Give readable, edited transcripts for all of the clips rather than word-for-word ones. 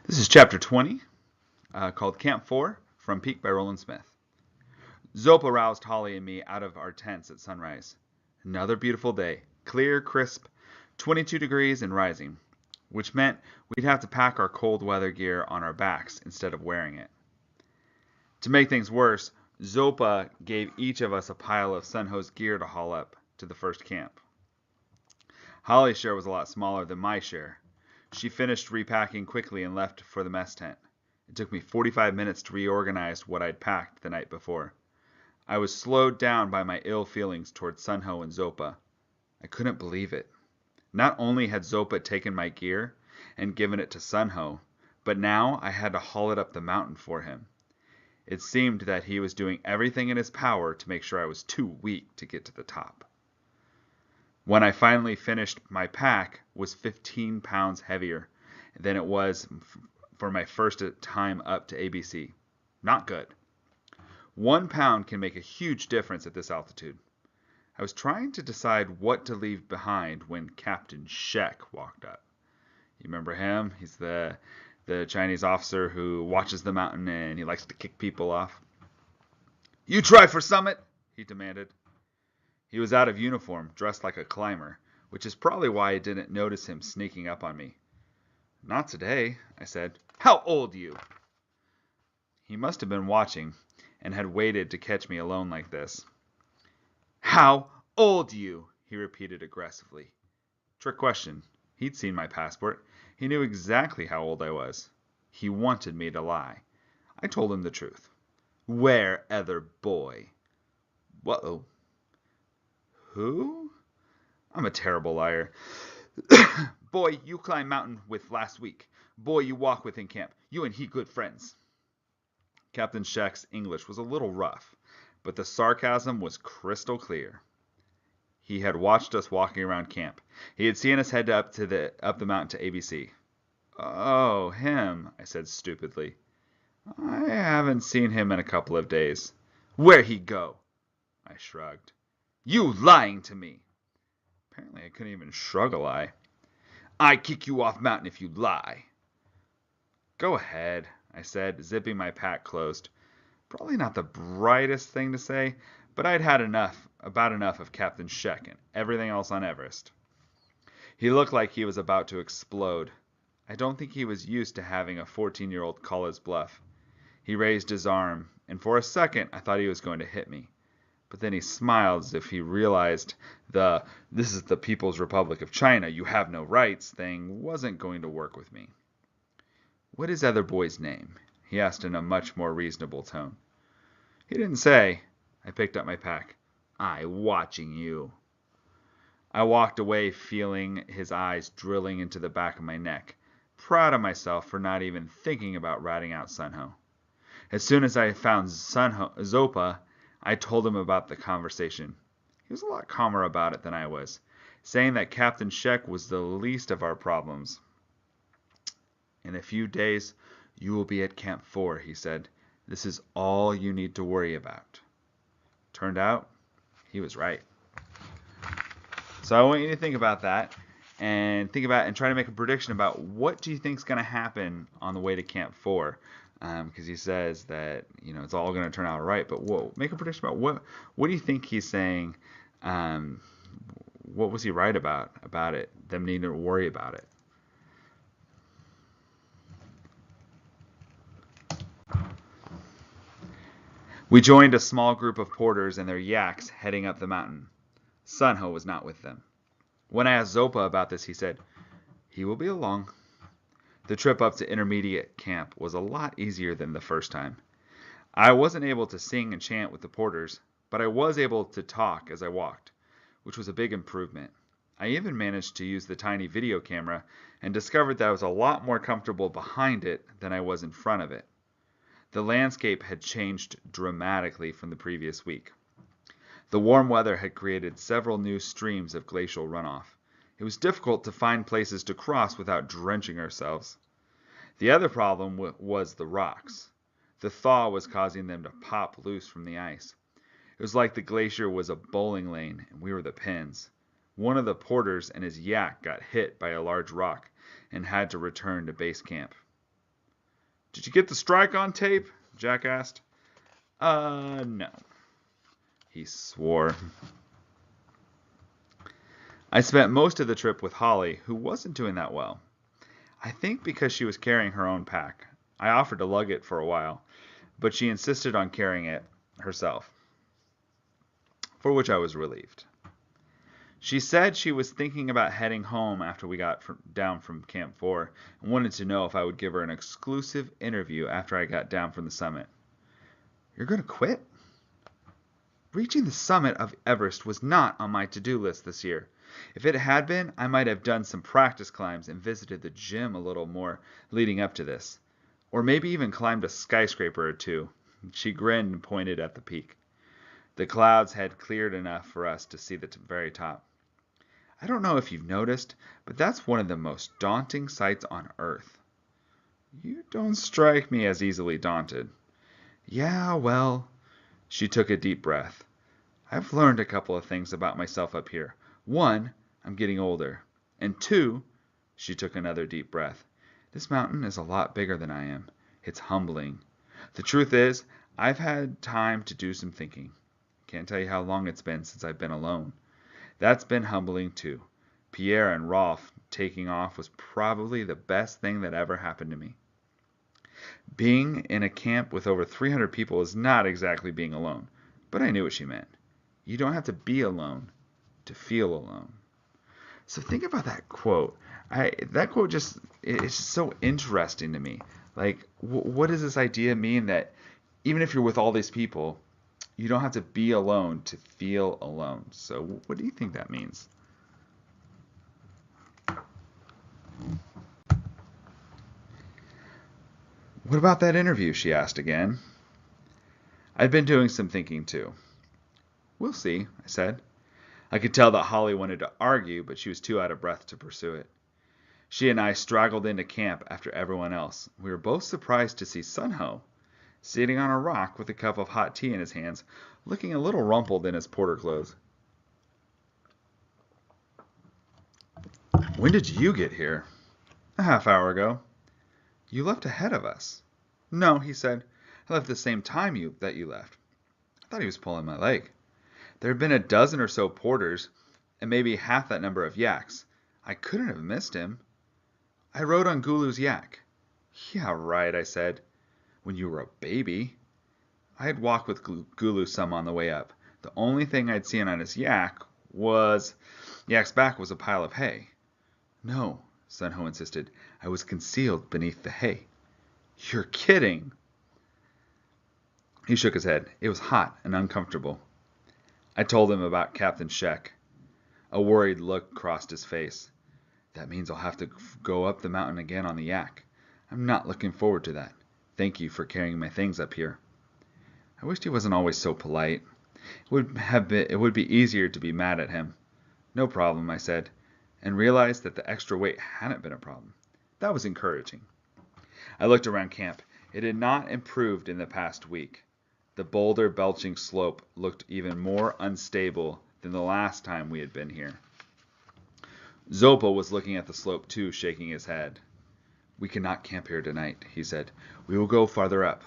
This is chapter 20, called Camp 4 from Peak by Roland Smith. Zopa roused Holly and me out of our tents at sunrise. Another beautiful day, clear, crisp, 22 degrees and rising, which meant we'd have to pack our cold weather gear on our backs instead of wearing it. To make things worse, Zopa gave each of us a pile of Sunho's gear to haul up to the first camp. Holly's share was a lot smaller than my share. She finished repacking quickly and left for the mess tent. It took me 45 minutes to reorganize what I'd packed the night before. I was slowed down by my ill feelings toward Sunho and Zopa. I couldn't believe it. Not only had Zopa taken my gear and given it to Sunho, but now I had to haul it up the mountain for him. It seemed that he was doing everything in his power to make sure I was too weak to get to the top. When I finally finished, my pack was 15 pounds heavier than it was for my first time up to ABC. Not good. 1 pound can make a huge difference at this altitude. I was trying to decide what to leave behind when Captain Shek walked up. You remember him? He's the Chinese officer who watches the mountain and he likes to kick people off. "You try for summit," he demanded. He was out of uniform, dressed like a climber, which is probably why I didn't notice him sneaking up on me. "Not today," I said. "How old are you?" He must have been watching and had waited to catch me alone like this. "How old are you?" he repeated aggressively. Trick question. He'd seen my passport. He knew exactly how old I was. He wanted me to lie. I told him the truth. "Where other boy?" Whoa. Who? I'm a terrible liar. "Boy you climb mountain with last week. Boy you walk with in camp. You and he good friends." Captain Shek's English was a little rough, but the sarcasm was crystal clear. He had watched us walking around camp. He had seen us head up the mountain to ABC. "Oh, him," I said stupidly. "I haven't seen him in a couple of days." "Where he go?" I shrugged. "You lying to me." Apparently I couldn't even shrug a lie. "I kick you off mountain if you lie." "Go ahead," I said, zipping my pack closed. Probably not the brightest thing to say, but I'd had about enough of Captain Shek and everything else on Everest. He looked like he was about to explode. I don't think he was used to having a 14-year-old call his bluff. He raised his arm, and for a second I thought he was going to hit me. But then he smiled as if he realized "this is the People's Republic of China, you have no rights" thing wasn't going to work with me. "What is other boy's name?" he asked in a much more reasonable tone. He didn't say. I picked up my pack. "I watching you." I walked away feeling his eyes drilling into the back of my neck, proud of myself for not even thinking about ratting out Sunho. As soon as I found Zopa, I told him about the conversation. He was a lot calmer about it than I was, saying that Captain Shek was the least of our problems. "In a few days, you will be at Camp 4, he said. "This is all you need to worry about." Turned out, he was right. So I want you to think about that and try to make a prediction about what do you think is going to happen on the way to Camp 4. Because he says that it's all going to turn out right. But make a prediction about what do you think he's saying? What was he right about it? Them needing to worry about it. We joined a small group of porters and their yaks heading up the mountain. Sunho was not with them. When I asked Zopa about this, he said, "He will be along." The trip up to intermediate camp was a lot easier than the first time. I wasn't able to sing and chant with the porters, but I was able to talk as I walked, which was a big improvement. I even managed to use the tiny video camera and discovered that I was a lot more comfortable behind it than I was in front of it. The landscape had changed dramatically from the previous week. The warm weather had created several new streams of glacial runoff. It was difficult to find places to cross without drenching ourselves. The other problem was the rocks. The thaw was causing them to pop loose from the ice. It was like the glacier was a bowling lane and we were the pins. One of the porters and his yak got hit by a large rock and had to return to base camp. Did you get the strike on tape? Jack asked. No. He swore. I spent most of the trip with Holly, who wasn't doing that well. I think because she was carrying her own pack. I offered to lug it for a while, but she insisted on carrying it herself, for which I was relieved. She said she was thinking about heading home after we got down from Camp 4 and wanted to know if I would give her an exclusive interview after I got down from the summit. You're going to quit? Reaching the summit of Everest was not on my to-do list this year. If it had been, I might have done some practice climbs and visited the gym a little more leading up to this. Or maybe even climbed a skyscraper or two. She grinned and pointed at the peak. The clouds had cleared enough for us to see the very top. I don't know if you've noticed, but that's one of the most daunting sights on Earth. You don't strike me as easily daunted. Yeah, well, she took a deep breath. I've learned a couple of things about myself up here. One, I'm getting older. And two, she took another deep breath. This mountain is a lot bigger than I am. It's humbling. The truth is, I've had time to do some thinking. Can't tell you how long it's been since I've been alone. That's been humbling too. Pierre and Rolf taking off was probably the best thing that ever happened to me. Being in a camp with over 300 people is not exactly being alone, but I knew what she meant. You don't have to be alone to feel alone. So think about that quote. That quote just is so interesting to me. Like, what does this idea mean that even if you're with all these people, you don't have to be alone to feel alone? So what do you think that means? What about that interview? She asked again. I'd been doing some thinking too. We'll see, I said. I could tell that Holly wanted to argue, but she was too out of breath to pursue it. She and I straggled into camp after everyone else. We were both surprised to see Sunho sitting on a rock with a cup of hot tea in his hands, looking a little rumpled in his porter clothes. When did you get here? A half hour ago. You left ahead of us. No, he said. I left the same time that you left. I thought he was pulling my leg. There had been a dozen or so porters, and maybe half that number of yaks. I couldn't have missed him. I rode on Gulu's yak. Yeah, right, I said. When you were a baby. I had walked with Gulu some on the way up. The only thing I'd seen on his yak's back was a pile of hay. No, Sunho insisted. I was concealed beneath the hay. You're kidding. He shook his head. It was hot and uncomfortable. I told him about Captain Shek. A worried look crossed his face. That means I'll have to go up the mountain again on the yak. I'm not looking forward to that. Thank you for carrying my things up here. I wished he wasn't always so polite. It would be easier to be mad at him. No problem, I said, and realized that the extra weight hadn't been a problem. That was encouraging. I looked around camp. It had not improved in the past week. The boulder-belching slope looked even more unstable than the last time we had been here. Zopa was looking at the slope too, shaking his head. We cannot camp here tonight, he said. We will go farther up.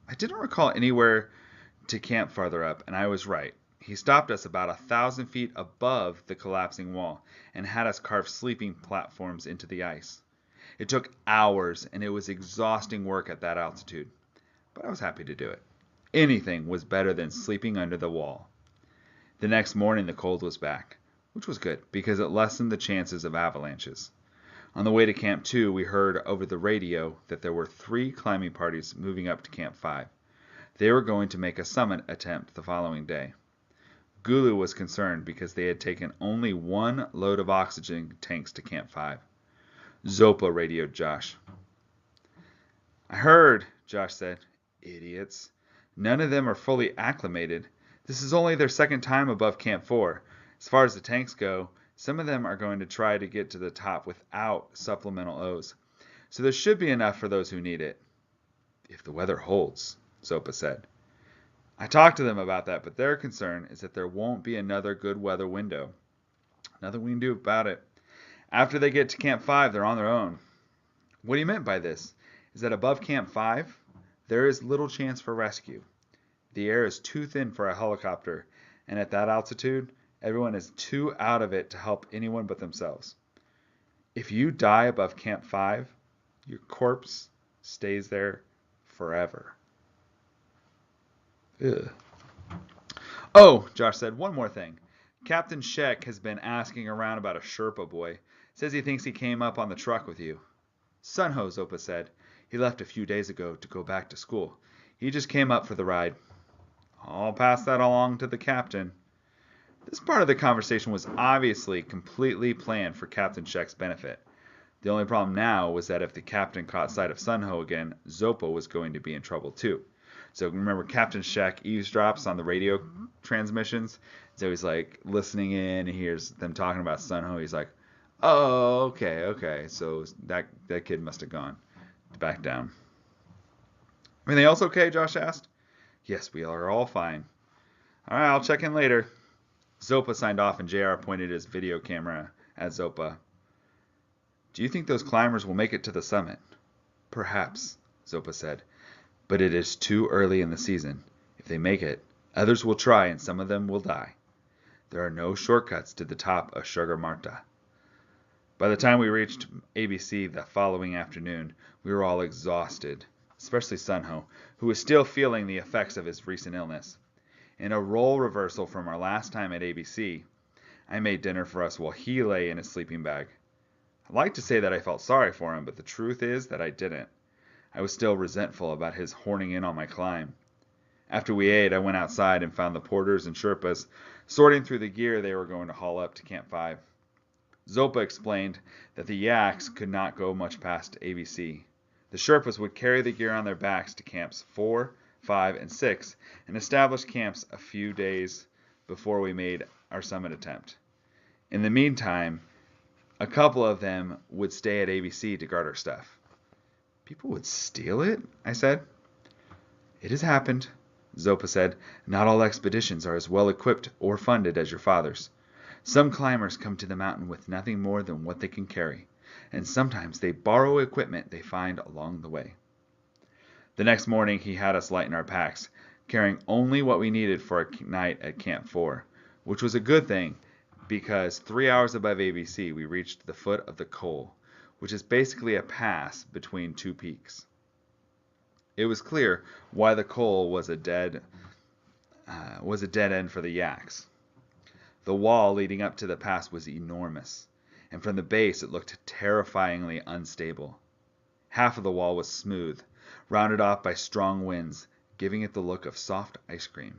I didn't recall anywhere to camp farther up, and I was right. He stopped us about 1,000 feet above the collapsing wall and had us carve sleeping platforms into the ice. It took hours, and it was exhausting work at that altitude, but I was happy to do it. Anything was better than sleeping under the wall. The next morning the cold was back, which was good because it lessened the chances of avalanches. On the way to Camp 2, we heard over the radio that there were 3 climbing parties moving up to Camp 5. They were going to make a summit attempt the following day. Gulu was concerned because they had taken only 1 load of oxygen tanks to Camp 5. Zopa radioed Josh. I heard, Josh said. Idiots. None of them are fully acclimated. This is only their second time above Camp 4. As far as the tanks go, some of them are going to try to get to the top without supplemental O's. So there should be enough for those who need it. If the weather holds, Zopa said. I talked to them about that, but their concern is that there won't be another good weather window. Nothing we can do about it. After they get to Camp 5, they're on their own. What do you mean by this? is that above Camp 5, there is little chance for rescue. The air is too thin for a helicopter, and at that altitude, everyone is too out of it to help anyone but themselves. If you die above Camp 5, your corpse stays there forever. Ugh. Oh, Josh said, one more thing. Captain Sheck has been asking around about a Sherpa boy. Says he thinks he came up on the truck with you. Sunho, Zopa said. He left a few days ago to go back to school. He just came up for the ride. I'll pass that along to the captain. This part of the conversation was obviously completely planned for Captain Sheck's benefit. The only problem now was that if the captain caught sight of Sunho again, Zopa was going to be in trouble too. So remember, Captain Sheck eavesdrops on the radio transmissions. So he's like listening in, and he hears them talking about Sunho. He's like, oh, okay. So that kid must have gone back down. Everything else okay? Josh asked. Yes, we are all fine. All right, I'll check in later. Zopa signed off, and JR pointed his video camera at Zopa. Do you think those climbers will make it to the summit? Perhaps, Zopa said, but it is too early in the season. If they make it, others will try and some of them will die. There are no shortcuts to the top of Sugar Marta. By the time we reached ABC the following afternoon, we were all exhausted, especially Sunho, who was still feeling the effects of his recent illness. In a role reversal from our last time at ABC, I made dinner for us while he lay in his sleeping bag. I'd like to say that I felt sorry for him, but the truth is that I didn't. I was still resentful about his horning in on my climb. After we ate, I went outside and found the porters and Sherpas sorting through the gear they were going to haul up to Camp 5. Zopa explained that the yaks could not go much past ABC. The Sherpas would carry the gear on their backs to Camps 4, 5, and 6 and establish camps a few days before we made our summit attempt. In the meantime, a couple of them would stay at ABC to guard our stuff. People would steal it? I said. It has happened, Zopa said. Not all expeditions are as well equipped or funded as your father's. Some climbers come to the mountain with nothing more than what they can carry, and sometimes they borrow equipment they find along the way. The next morning he had us lighten our packs, carrying only what we needed for a night at Camp 4, which was a good thing because 3 hours above ABC we reached the foot of the Col, which is basically a pass between two peaks. It was clear why the Col was a dead end for the yaks. The wall leading up to the pass was enormous, and from the base it looked terrifyingly unstable. Half of the wall was smooth, rounded off by strong winds, giving it the look of soft ice cream.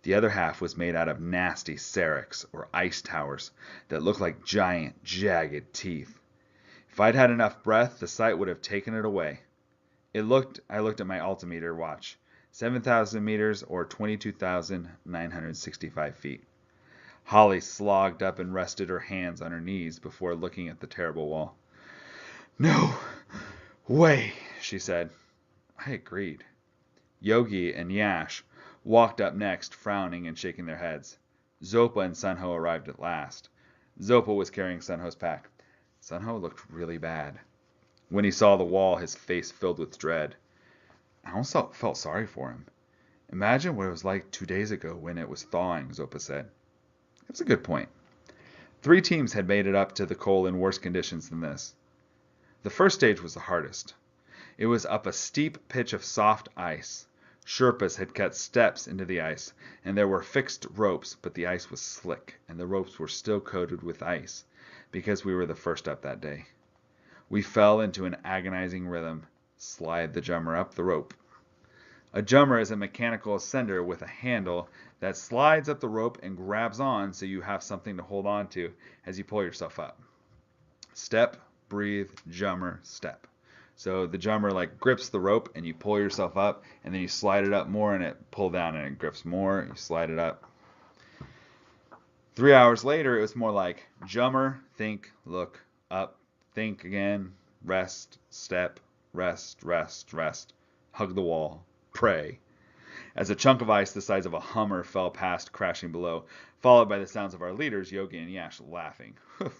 The other half was made out of nasty seracs, or ice towers, that looked like giant, jagged teeth. If I'd had enough breath, the sight would have taken it away. I looked at my altimeter watch, 7,000 meters or 22,965 feet. Holly slogged up and rested her hands on her knees before looking at the terrible wall. No way, she said. I agreed. Yogi and Yash walked up next, frowning and shaking their heads. Zopa and Sunho arrived at last. Zopa was carrying Sunho's pack. Sunho looked really bad. When he saw the wall, his face filled with dread. I almost felt sorry for him. Imagine what it was like 2 days ago when it was thawing, Zopa said. That's a good point. 3 teams had made it up to the Col in worse conditions than this. The first stage was the hardest. It was up a steep pitch of soft ice. Sherpas had cut steps into the ice, and there were fixed ropes, but the ice was slick, and the ropes were still coated with ice, because we were the first up that day. We fell into an agonizing rhythm. Slide the jumper up the rope. A jumper is a mechanical ascender with a handle that slides up the rope and grabs on so you have something to hold on to as you pull yourself up. Step, breathe, jumper, step. So the jumper like grips the rope and you pull yourself up, and then you slide it up more and it pull down and it grips more. You slide it up. 3 hours later, it was more like jumper, think, look, up, think again, rest, step, rest, rest, rest, hug the wall, pray. As a chunk of ice the size of a Hummer fell past, crashing below, followed by the sounds of our leaders, Yogi and Yash, laughing.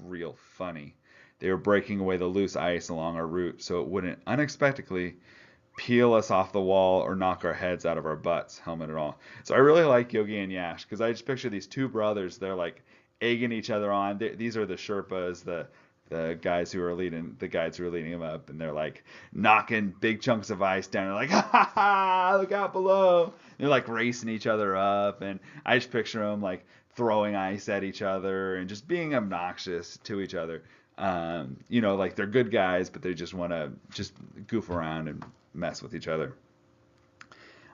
Real funny. They were breaking away the loose ice along our route so it wouldn't unexpectedly peel us off the wall or knock our heads out of our butts, helmet and all. So I really like Yogi and Yash because I just picture these two brothers. They're like egging each other on. These are the Sherpas, the guys who are leading the guides who are leading them up, and they're like knocking big chunks of ice down. They're like, ha ha ha, look out below. And they're like racing each other up, and I just picture them like throwing ice at each other and just being obnoxious to each other. Like they're good guys, but they just want to just goof around and mess with each other.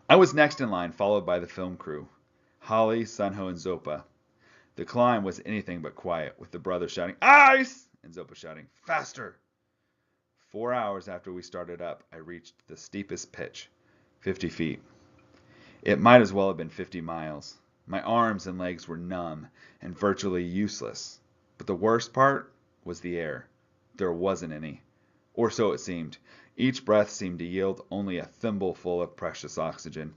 I was next in line, followed by the film crew, Holly, Sunho, and Zopa. The climb was anything but quiet, with the brothers shouting, "Ice!" and Zopa shouting, "Faster!" 4 hours after we started up, I reached the steepest pitch, 50 feet. It might as well have been 50 miles. My arms and legs were numb and virtually useless. But the worst part was the air. There wasn't any. Or so it seemed. Each breath seemed to yield only a thimbleful of precious oxygen.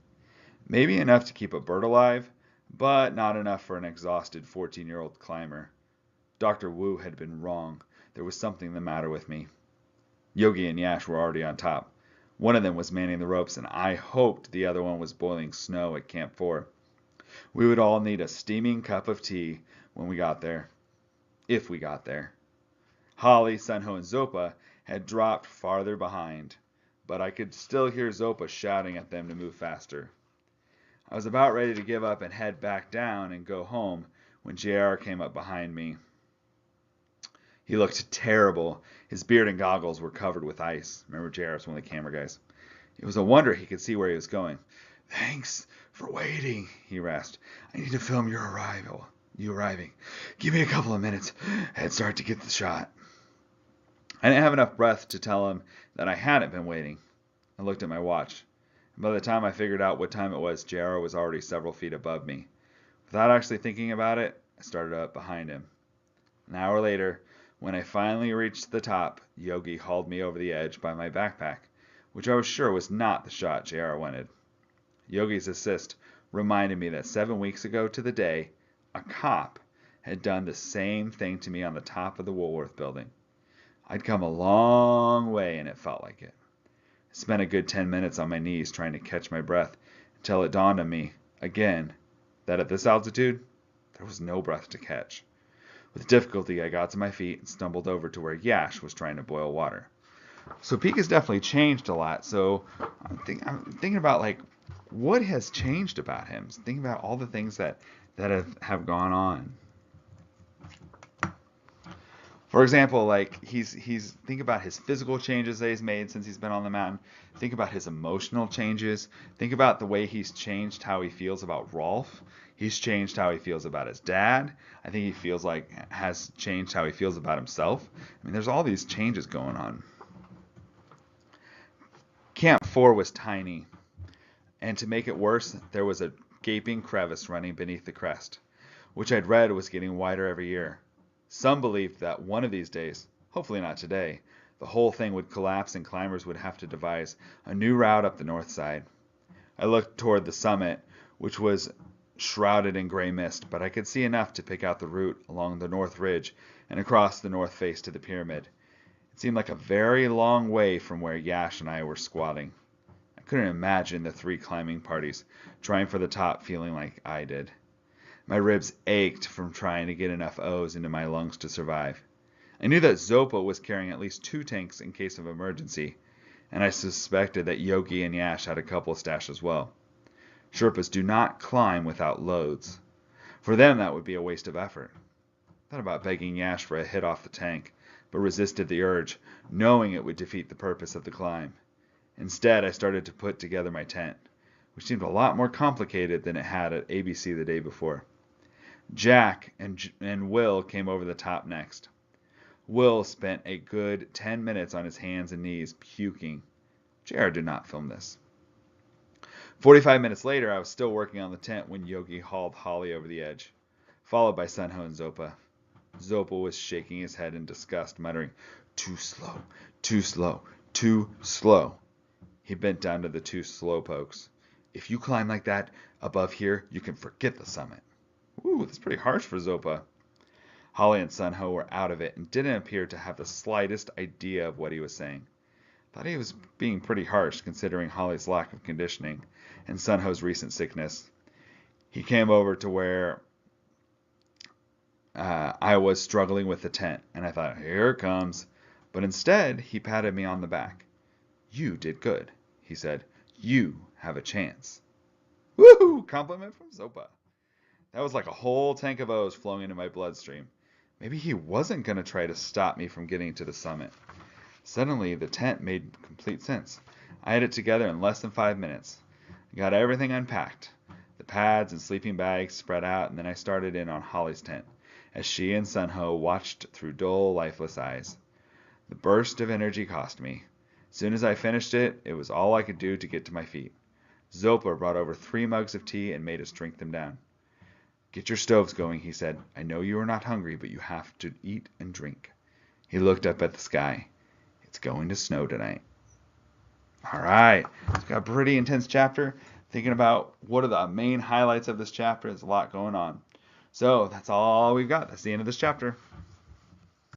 Maybe enough to keep a bird alive, but not enough for an exhausted 14-year-old climber. Dr. Wu had been wrong. There was something the matter with me. Yogi and Yash were already on top. One of them was manning the ropes, and I hoped the other one was boiling snow at Camp 4. We would all need a steaming cup of tea when we got there. If we got there. Holly, Sunho, and Zopa had dropped farther behind, but I could still hear Zopa shouting at them to move faster. I was about ready to give up and head back down and go home when JR came up behind me. He looked terrible. His beard and goggles were covered with ice. Remember, JR was one of the camera guys. It was a wonder he could see where he was going. "Thanks for waiting," he rasped. "I need to film you arriving. Give me a couple of minutes. Head start to get the shot." I didn't have enough breath to tell him that I hadn't been waiting. I looked at my watch. And by the time I figured out what time it was, JR was already several feet above me. Without actually thinking about it, I started up behind him. An hour later, when I finally reached the top, Yogi hauled me over the edge by my backpack, which I was sure was not the shot JR wanted. Yogi's assist reminded me that 7 weeks ago to the day, a cop had done the same thing to me on the top of the Woolworth building. I'd come a long way, and it felt like it. I spent a good 10 minutes on my knees trying to catch my breath until it dawned on me, again, that at this altitude, there was no breath to catch. With difficulty, I got to my feet and stumbled over to where Yash was trying to boil water. So Peak has definitely changed a lot. So I'm thinking about, like, what has changed about him? Thinking about all the things that have gone on. For example, like he's think about his physical changes that he's made since he's been on the mountain. Think about his emotional changes. Think about the way he's changed how he feels about Rolf. He's changed how he feels about his dad. I think has changed how he feels about himself. I mean, there's all these changes going on. Camp 4 was tiny, and to make it worse, there was a gaping crevice running beneath the crest, which I'd read was getting wider every year. Some believed that one of these days, hopefully not today, the whole thing would collapse and climbers would have to devise a new route up the north side. I looked toward the summit, which was shrouded in gray mist, but I could see enough to pick out the route along the north ridge and across the north face to the pyramid. It seemed like a very long way from where Yash and I were squatting. I couldn't imagine the 3 climbing parties trying for the top feeling like I did. My ribs ached from trying to get enough O's into my lungs to survive. I knew that Zopa was carrying at least 2 tanks in case of emergency, and I suspected that Yogi and Yash had a couple stashed as well. Sherpas do not climb without loads. For them, that would be a waste of effort. I thought about begging Yash for a hit off the tank, but resisted the urge, knowing it would defeat the purpose of the climb. Instead, I started to put together my tent, which seemed a lot more complicated than it had at ABC the day before. Jack and Will came over the top next. Will spent a good 10 minutes on his hands and knees, puking. JR did not film this. 45 minutes later, I was still working on the tent when Yogi hauled Holly over the edge, followed by Sunho and Zopa. Zopa was shaking his head in disgust, muttering, "Too slow, too slow, too slow." He bent down to the 2 slowpokes. "If you climb like that above here, you can forget the summit." Ooh, that's pretty harsh for Zopa. Holly and Sun Ho were out of it and didn't appear to have the slightest idea of what he was saying. Thought he was being pretty harsh considering Holly's lack of conditioning and Sun Ho's recent sickness. He came over to where I was struggling with the tent, and I thought, here it comes. But instead, he patted me on the back. You did good, he said. You have a chance. Woohoo! Compliment from Zopa. That was like a whole tank of O's flowing into my bloodstream. Maybe he wasn't going to try to stop me from getting to the summit. Suddenly, the tent made complete sense. I had it together in less than 5 minutes. I got everything unpacked. The pads and sleeping bags spread out, and then I started in on Holly's tent, as she and Sun Ho watched through dull, lifeless eyes. The burst of energy cost me. As soon as I finished it, it was all I could do to get to my feet. Zopa brought over 3 mugs of tea and made us drink them down. Get your stoves going, he said. I know you are not hungry, but you have to eat and drink. He looked up at the sky. It's going to snow tonight. All right. It's got a pretty intense chapter. Thinking about what are the main highlights of this chapter. There's a lot going on. So that's all we've got. That's the end of this chapter.